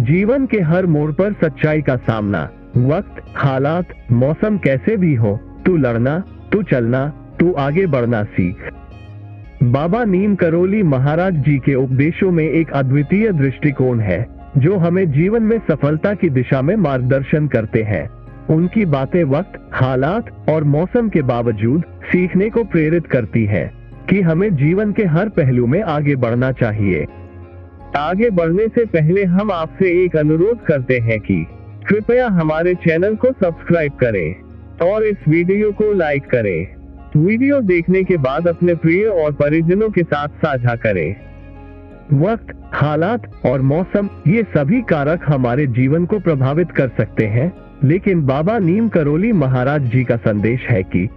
जीवन के हर मोड़ पर सच्चाई का सामना। वक्त, हालात, मौसम कैसे भी हो, तू लड़ना, तू चलना, तू आगे बढ़ना सीख। बाबा नीम करोली महाराज जी के उपदेशों में एक अद्वितीय दृष्टिकोण है जो हमें जीवन में सफलता की दिशा में मार्गदर्शन करते हैं। उनकी बातें वक्त, हालात और मौसम के बावजूद सीखने को प्रेरित करती है कि हमें जीवन के हर पहलू में आगे बढ़ना चाहिए। आगे बढ़ने से पहले हम आपसे एक अनुरोध करते हैं कि कृपया हमारे चैनल को सब्सक्राइब करें और इस वीडियो को लाइक करें। वीडियो देखने के बाद अपने प्रिय और परिजनों के साथ साझा करें। वक्त, हालात और मौसम, ये सभी कारक हमारे जीवन को प्रभावित कर सकते हैं, लेकिन बाबा नीम करोली महाराज जी का संदेश है कि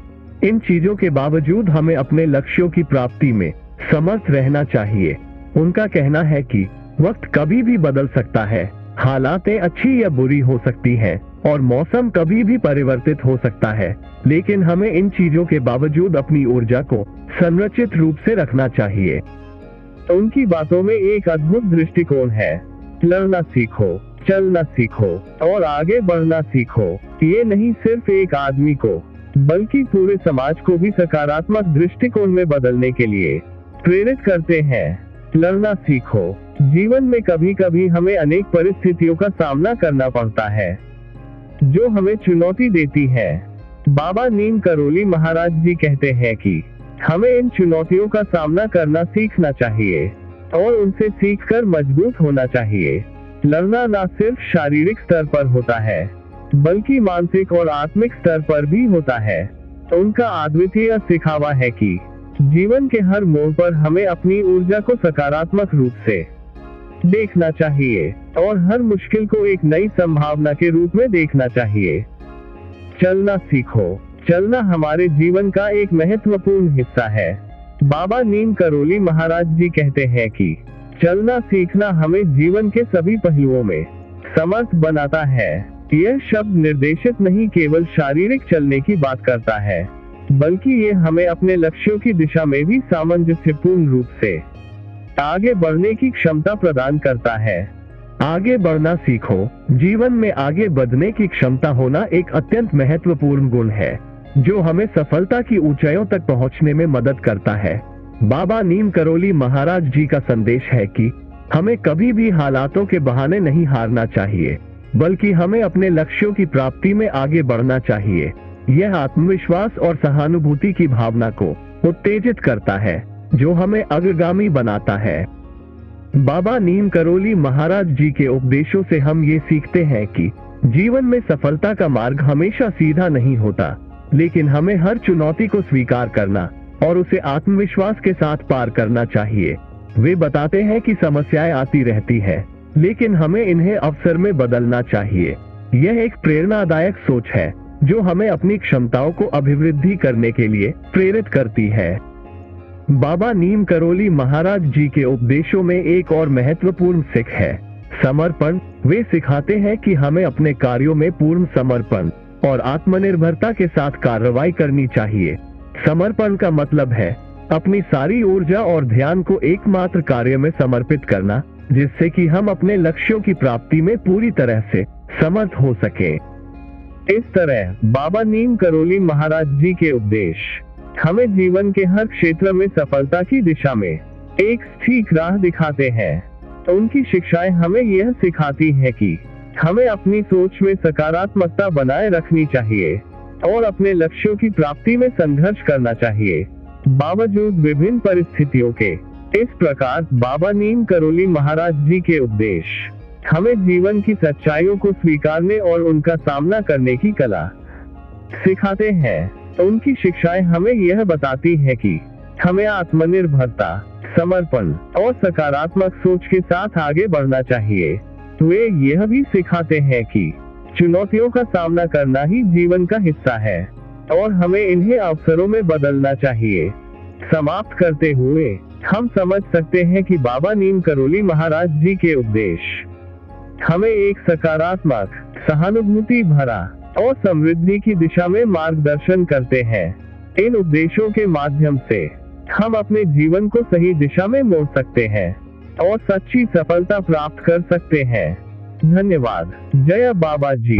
इन चीजों के बावजूद हमें अपने लक्ष्यों की प्राप्ति में समर्थ रहना चाहिए। उनका कहना है कि वक्त कभी भी बदल सकता है, हालातें अच्छी या बुरी हो सकती हैं और मौसम कभी भी परिवर्तित हो सकता है, लेकिन हमें इन चीजों के बावजूद अपनी ऊर्जा को संरचित रूप से रखना चाहिए। उनकी बातों में एक अद्भुत दृष्टिकोण है। लड़ना सीखो, चलना सीखो और आगे बढ़ना सीखो। ये नहीं सिर्फ एक आदमी को बल्कि पूरे समाज को भी सकारात्मक दृष्टिकोण में बदलने के लिए प्रेरित करते हैं। लड़ना सीखो। जीवन में कभी कभी हमें अनेक परिस्थितियों का सामना करना पड़ता है जो हमें चुनौती देती है। बाबा नीम करोली महाराज जी कहते हैं कि हमें इन चुनौतियों का सामना करना सीखना चाहिए और उनसे सीखकर मजबूत होना चाहिए। लड़ना न सिर्फ शारीरिक स्तर पर होता है बल्कि मानसिक और आत्मिक स्तर पर भी होता है। उनका अद्वितीय सिखावा है कि जीवन के हर मोड़ पर हमें अपनी ऊर्जा को सकारात्मक रूप से देखना चाहिए और हर मुश्किल को एक नई संभावना के रूप में देखना चाहिए। चलना सीखो। चलना हमारे जीवन का एक महत्वपूर्ण हिस्सा है। बाबा नीम करोली महाराज जी कहते हैं कि चलना सीखना हमें जीवन के सभी पहलुओं में समर्थ बनाता है। यह शब्द निर्देशित नहीं केवल शारीरिक चलने की बात करता है, बल्कि ये हमें अपने लक्ष्यों की दिशा में भी सामंजस्यपूर्ण रूप से आगे बढ़ने की क्षमता प्रदान करता है। आगे बढ़ना सीखो। जीवन में आगे बढ़ने की क्षमता होना एक अत्यंत महत्वपूर्ण गुण है जो हमें सफलता की ऊंचाइयों तक पहुंचने में मदद करता है। बाबा नीम करोली महाराज जी का संदेश है कि हमें कभी भी हालातों के बहाने नहीं हारना चाहिए, बल्कि हमें अपने लक्ष्यों की प्राप्ति में आगे बढ़ना चाहिए। यह आत्मविश्वास और सहानुभूति की भावना को उत्तेजित करता है जो हमें अग्रगामी बनाता है। बाबा नीम करोली महाराज जी के उपदेशों से हम ये सीखते हैं कि जीवन में सफलता का मार्ग हमेशा सीधा नहीं होता, लेकिन हमें हर चुनौती को स्वीकार करना और उसे आत्मविश्वास के साथ पार करना चाहिए। वे बताते हैं कि समस्याएं आती रहती है, लेकिन हमें इन्हें अवसर में बदलना चाहिए। यह एक प्रेरणादायक सोच है जो हमें अपनी क्षमताओं को अभिवृद्धि करने के लिए प्रेरित करती है। बाबा नीम करोली महाराज जी के उपदेशों में एक और महत्वपूर्ण सीख है, समर्पण। वे सिखाते हैं कि हमें अपने कार्यों में पूर्ण समर्पण और आत्मनिर्भरता के साथ कार्रवाई करनी चाहिए। समर्पण का मतलब है अपनी सारी ऊर्जा और ध्यान को एकमात्र कार्य में समर्पित करना, जिससे कि हम अपने लक्ष्यों की प्राप्ति में पूरी तरह से समर्थ हो सकें। इस तरह बाबा नीम करोली महाराज जी के उपदेश हमें जीवन के हर क्षेत्र में सफलता की दिशा में एक ठीक राह दिखाते हैं। तो उनकी शिक्षाएं हमें यह सिखाती हैं कि हमें अपनी सोच में सकारात्मकता बनाए रखनी चाहिए और अपने लक्ष्यों की प्राप्ति में संघर्ष करना चाहिए, बावजूद विभिन्न परिस्थितियों के। इस प्रकार बाबा नीम करोली महाराज जी के उपदेश हमें जीवन की सच्चाइयों को स्वीकारने और उनका सामना करने की कला सिखाते हैं। तो उनकी शिक्षाएं हमें यह बताती हैं कि हमें आत्मनिर्भरता, समर्पण और सकारात्मक सोच के साथ आगे बढ़ना चाहिए। वे यह भी सिखाते हैं कि चुनौतियों का सामना करना ही जीवन का हिस्सा है और हमें इन्हें अवसरों में बदलना चाहिए। समाप्त करते हुए हम समझ सकते हैं कि बाबा नीम करोली महाराज जी के उपदेश हमें एक सकारात्मक, सहानुभूति भरा और समृद्धि की दिशा में मार्गदर्शन करते हैं। इन उपदेशों के माध्यम से हम अपने जीवन को सही दिशा में मोड़ सकते हैं और सच्ची सफलता प्राप्त कर सकते हैं। धन्यवाद। जय बाबा जी।